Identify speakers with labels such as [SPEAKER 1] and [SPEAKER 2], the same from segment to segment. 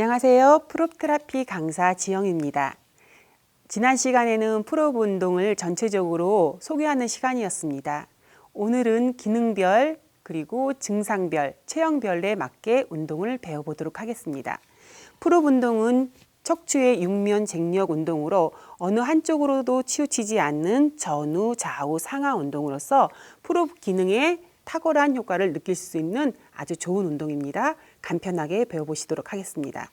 [SPEAKER 1] 안녕하세요. 프롭테라피 강사 지영입니다. 지난 시간에는 프롭 운동을 전체적으로 소개하는 시간이었습니다. 오늘은 기능별 그리고 증상별, 체형별에 맞게 운동을 배워보도록 하겠습니다. 프롭 운동은 척추의 육면 쟁력 운동으로 어느 한쪽으로도 치우치지 않는 전후, 좌우, 상하 운동으로서 프롭 기능에 탁월한 효과를 느낄 수 있는 아주 좋은 운동입니다. 간편하게 배워보시도록 하겠습니다.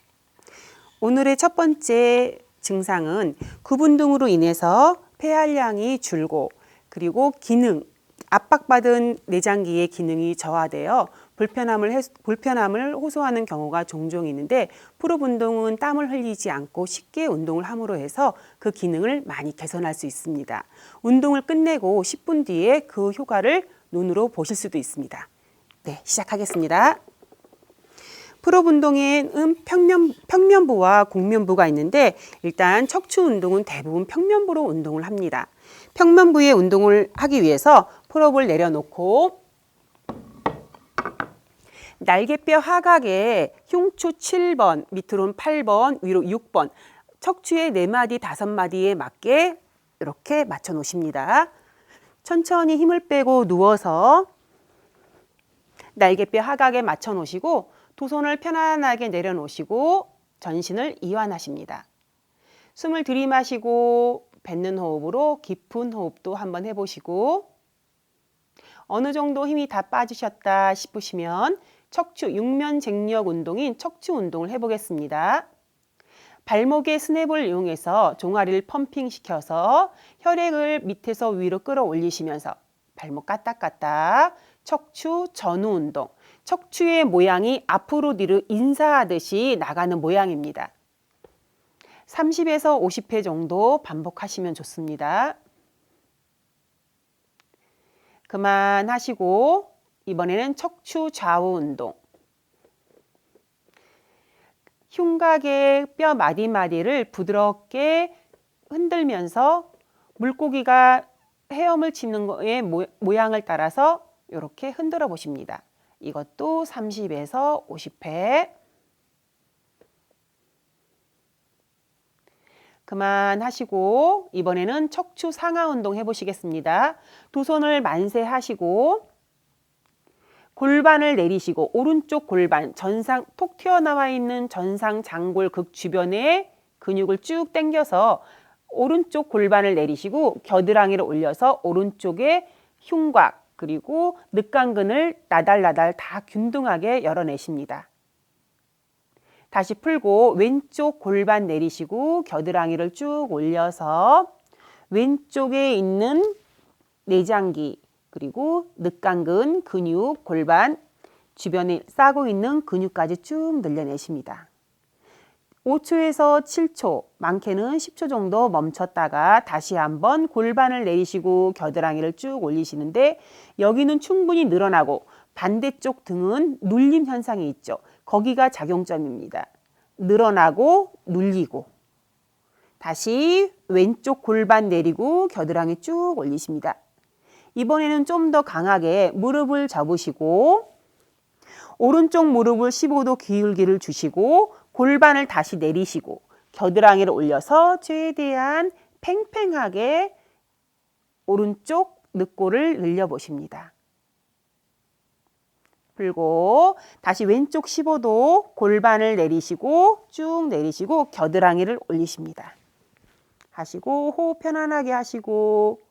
[SPEAKER 1] 오늘의 첫 번째 증상은 굽운 등으로 인해서 폐활량이 줄고 그리고 기능, 압박받은 내장기의 기능이 저하되어 불편함을 호소하는 경우가 종종 있는데 프롭 운동은 땀을 흘리지 않고 쉽게 운동을 함으로 해서 그 기능을 많이 개선할 수 있습니다. 운동을 끝내고 10분 뒤에 그 효과를 눈으로 보실 수도 있습니다. 네, 시작하겠습니다. 프롭 운동에는 평면부와 곡면부가 있는데 일단 척추 운동은 대부분 평면부로 운동을 합니다. 평면부의 운동을 하기 위해서 프롭을 내려놓고 날개뼈 하각에 흉추 7번, 밑으로는 8번, 위로 6번, 척추의 4마디, 5마디에 맞게 이렇게 맞춰 놓으십니다. 천천히 힘을 빼고 누워서 날개뼈 하각에 맞춰 놓으시고 두 손을 편안하게 내려놓으시고 전신을 이완하십니다. 숨을 들이마시고 뱉는 호흡으로 깊은 호흡도 한번 해보시고 어느 정도 힘이 다 빠지셨다 싶으시면 척추 육면 쟁력 운동인 척추 운동을 해보겠습니다. 발목의 스냅을 이용해서 종아리를 펌핑시켜서 혈액을 밑에서 위로 끌어올리시면서 발목 까딱까딱 척추 전후 운동. 척추의 모양이 앞으로 뒤로 인사하듯이 나가는 모양입니다. 30에서 50회 정도 반복하시면 좋습니다. 그만하시고 이번에는 척추 좌우 운동. 흉곽의 뼈 마디마디를 부드럽게 흔들면서 물고기가 헤엄을 치는 거의 모양을 따라서 이렇게 흔들어 보십니다. 이것도 30에서 50회. 그만하시고 이번에는 척추 상하 운동 해보시겠습니다. 두 손을 만세하시고 골반을 내리시고 오른쪽 골반 전상 톡 튀어나와 있는 전상 장골 극 주변에 근육을 쭉 당겨서 오른쪽 골반을 내리시고 겨드랑이를 올려서 오른쪽에 흉곽 그리고 늑간근을 나달나달 다 균등하게 열어내십니다. 다시 풀고 왼쪽 골반 내리시고 겨드랑이를 쭉 올려서 왼쪽에 있는 내장기 그리고 늑간근, 근육, 골반 주변에 싸고 있는 근육까지 쭉 늘려내십니다. 5초에서 7초, 많게는 10초 정도 멈췄다가 다시 한번 골반을 내리시고 겨드랑이를 쭉 올리시는데 여기는 충분히 늘어나고 반대쪽 등은 눌림 현상이 있죠. 거기가 작용점입니다. 늘어나고 눌리고 다시 왼쪽 골반 내리고 겨드랑이 쭉 올리십니다. 이번에는 좀 더 강하게 무릎을 접으시고 오른쪽 무릎을 15도 기울기를 주시고 골반을 다시 내리시고 겨드랑이를 올려서 최대한 팽팽하게 오른쪽 늑골을 늘려보십니다. 풀고 다시 왼쪽 15도 골반을 내리시고 쭉 내리시고 겨드랑이를 올리십니다. 하시고 호흡 편안하게 하시고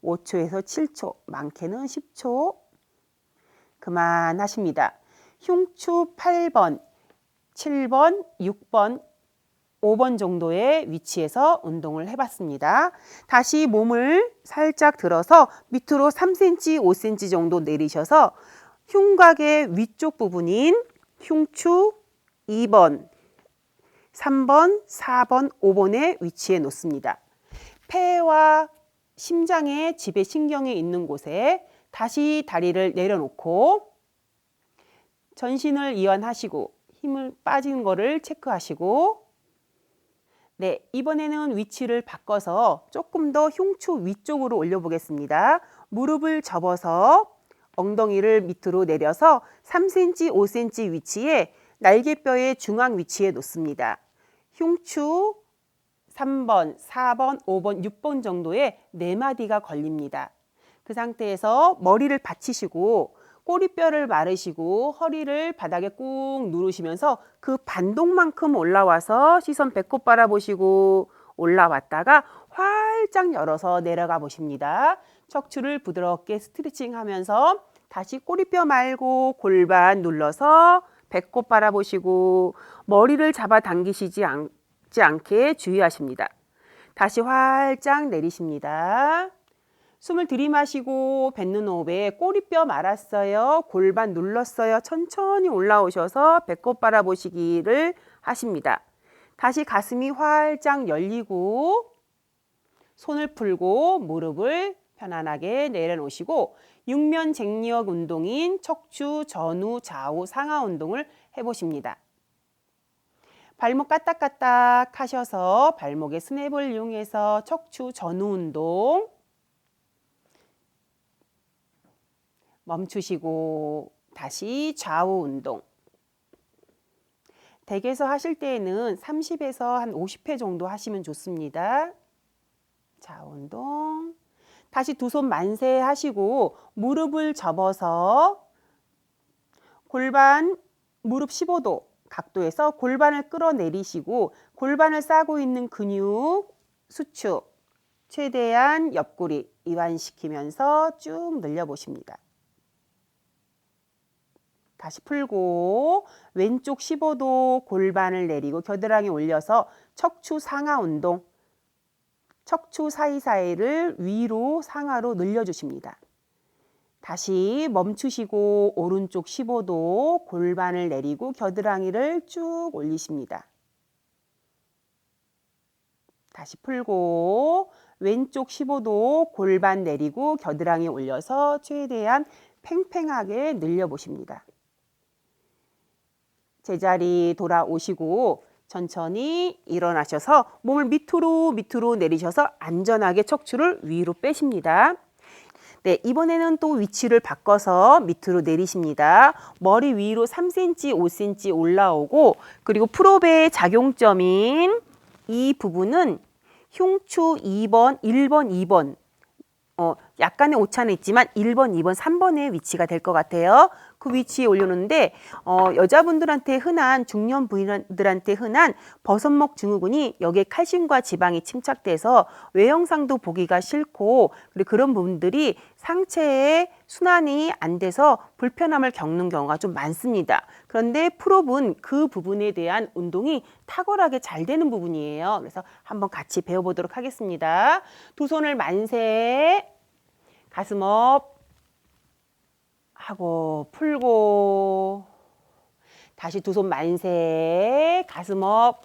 [SPEAKER 1] 5초에서 7초, 많게는 10초. 그만하십니다. 흉추 8번, 7번, 6번, 5번 정도의 위치에서 운동을 해봤습니다. 다시 몸을 살짝 들어서 밑으로 3cm, 5cm 정도 내리셔서 흉곽의 위쪽 부분인 흉추 2번, 3번, 4번, 5번에 위치해 놓습니다. 폐와 심장의 지배 신경이 있는 곳에 다시 다리를 내려놓고 전신을 이완하시고 힘을 빠진 거를 체크하시고 네, 이번에는 위치를 바꿔서 조금 더 흉추 위쪽으로 올려보겠습니다. 무릎을 접어서 엉덩이를 밑으로 내려서 3cm, 5cm 위치에 날개뼈의 중앙 위치에 놓습니다. 흉추 3번, 4번, 5번, 6번 정도의 4마디가 걸립니다. 그 상태에서 머리를 받치시고 꼬리뼈를 마르시고 허리를 바닥에 꾹 누르시면서 그 반동만큼 올라와서 시선 배꼽 바라보시고 올라왔다가 활짝 열어서 내려가 보십니다. 척추를 부드럽게 스트레칭 하면서 다시 꼬리뼈 말고 골반 눌러서 배꼽 바라보시고 머리를 잡아 당기시지 않게 주의하십니다. 다시 활짝 내리십니다. 숨을 들이마시고 뱉는 호흡에 꼬리뼈 말았어요. 골반 눌렀어요. 천천히 올라오셔서 배꼽 바라보시기를 하십니다. 다시 가슴이 활짝 열리고 손을 풀고 무릎을 편안하게 내려놓으시고 육면쟁력 운동인 척추 전후 좌우 상하 운동을 해보십니다. 발목 까딱까딱 하셔서 발목의 스냅을 이용해서 척추 전후 운동 멈추시고 다시 좌우 운동. 댁에서 하실 때에는 30에서 한 50회 정도 하시면 좋습니다. 좌우 운동. 다시 두 손 만세 하시고 무릎을 접어서 골반 무릎 15도 각도에서 골반을 끌어내리시고 골반을 싸고 있는 근육 수축 최대한 옆구리 이완시키면서 쭉 늘려보십니다. 다시 풀고 왼쪽 15도 골반을 내리고 겨드랑이 올려서 척추 상하 운동, 척추 사이사이를 위로 상하로 늘려주십니다. 다시 멈추시고 오른쪽 15도 골반을 내리고 겨드랑이를 쭉 올리십니다. 다시 풀고 왼쪽 15도 골반 내리고 겨드랑이 올려서 최대한 팽팽하게 늘려보십니다. 제자리 돌아오시고 천천히 일어나셔서 몸을 밑으로 내리셔서 안전하게 척추를 위로 빼십니다. 네, 이번에는 또 위치를 바꿔서 밑으로 내리십니다. 머리 위로 3cm, 5cm 올라오고 그리고 풀업의 작용점인 이 부분은 흉추 2번, 1번, 2번 약간의 오차는 있지만 1번, 2번, 3번의 위치가 될 것 같아요. 그 위치에 올려놓는데 여자분들한테 흔한 중년 부인들한테 흔한 버섯목 증후군이 여기에 칼슘과 지방이 침착돼서 외형상도 보기가 싫고 그리고 그런 부분들이 상체에 순환이 안 돼서 불편함을 겪는 경우가 좀 많습니다. 그런데 풀업은 그 부분에 대한 운동이 탁월하게 잘 되는 부분이에요. 그래서 한번 같이 배워보도록 하겠습니다. 두 손을 만세, 가슴업 하고 풀고 다시 두 손 만세, 가슴업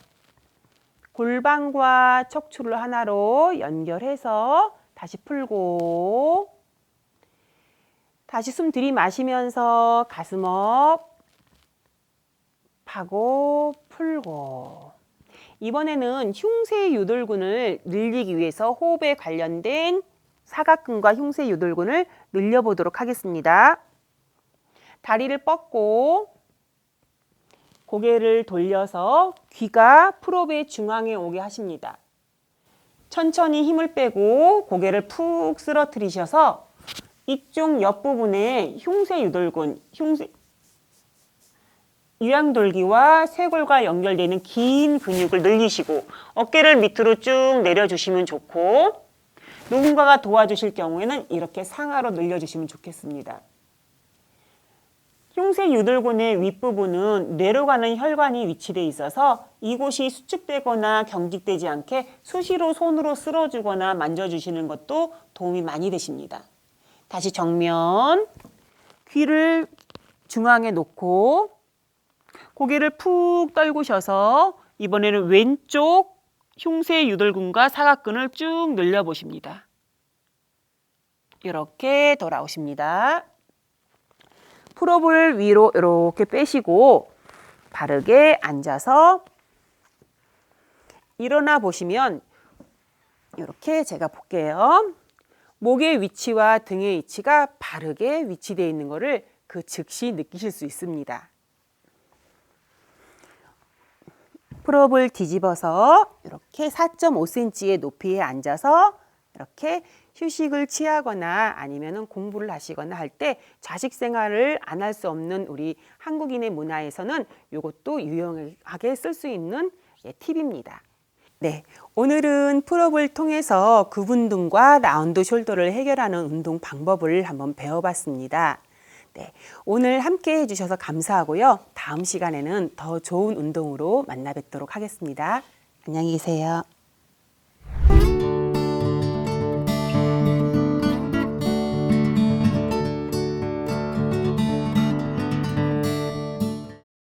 [SPEAKER 1] 골반과 척추를 하나로 연결해서 다시 풀고 다시 숨 들이마시면서 가슴업 하고 풀고 이번에는 흉쇄유돌근을 늘리기 위해서 호흡에 관련된 사각근과 흉쇄유돌근을 늘려보도록 하겠습니다. 다리를 뻗고 고개를 돌려서 귀가 풀업의 중앙에 오게 하십니다. 천천히 힘을 빼고 고개를 푹 쓰러뜨리셔서 이쪽 옆부분에 흉쇄유돌근, 유양돌기와 쇄골과 연결되는 긴 근육을 늘리시고 어깨를 밑으로 쭉 내려주시면 좋고 누군가가 도와주실 경우에는 이렇게 상하로 늘려주시면 좋겠습니다. 흉쇄유돌근의 윗부분은 뇌로 가는 혈관이 위치되어 있어서 이곳이 수축되거나 경직되지 않게 수시로 손으로 쓸어주거나 만져주시는 것도 도움이 많이 되십니다. 다시 정면, 귀를 중앙에 놓고 고개를 푹 떨구셔서 이번에는 왼쪽 흉쇄유돌근과 사각근을 쭉 늘려보십니다. 이렇게 돌아오십니다. 풀업을 위로 이렇게 빼시고 바르게 앉아서 일어나 보시면 이렇게 제가 볼게요. 목의 위치와 등의 위치가 바르게 위치되어 있는 것을 그 즉시 느끼실 수 있습니다. 풀업을 뒤집어서 이렇게 4.5cm의 높이에 앉아서 이렇게 휴식을 취하거나 아니면 공부를 하시거나 할 때 좌식 생활을 안 할 수 없는 우리 한국인의 문화에서는 이것도 유용하게 쓸 수 있는 팁입니다. 네, 오늘은 풀업을 통해서 굽운동과 라운드 숄더를 해결하는 운동 방법을 한번 배워봤습니다. 네, 오늘 함께 해주셔서 감사하고요. 다음 시간에는 더 좋은 운동으로 만나 뵙도록 하겠습니다. 안녕히 계세요.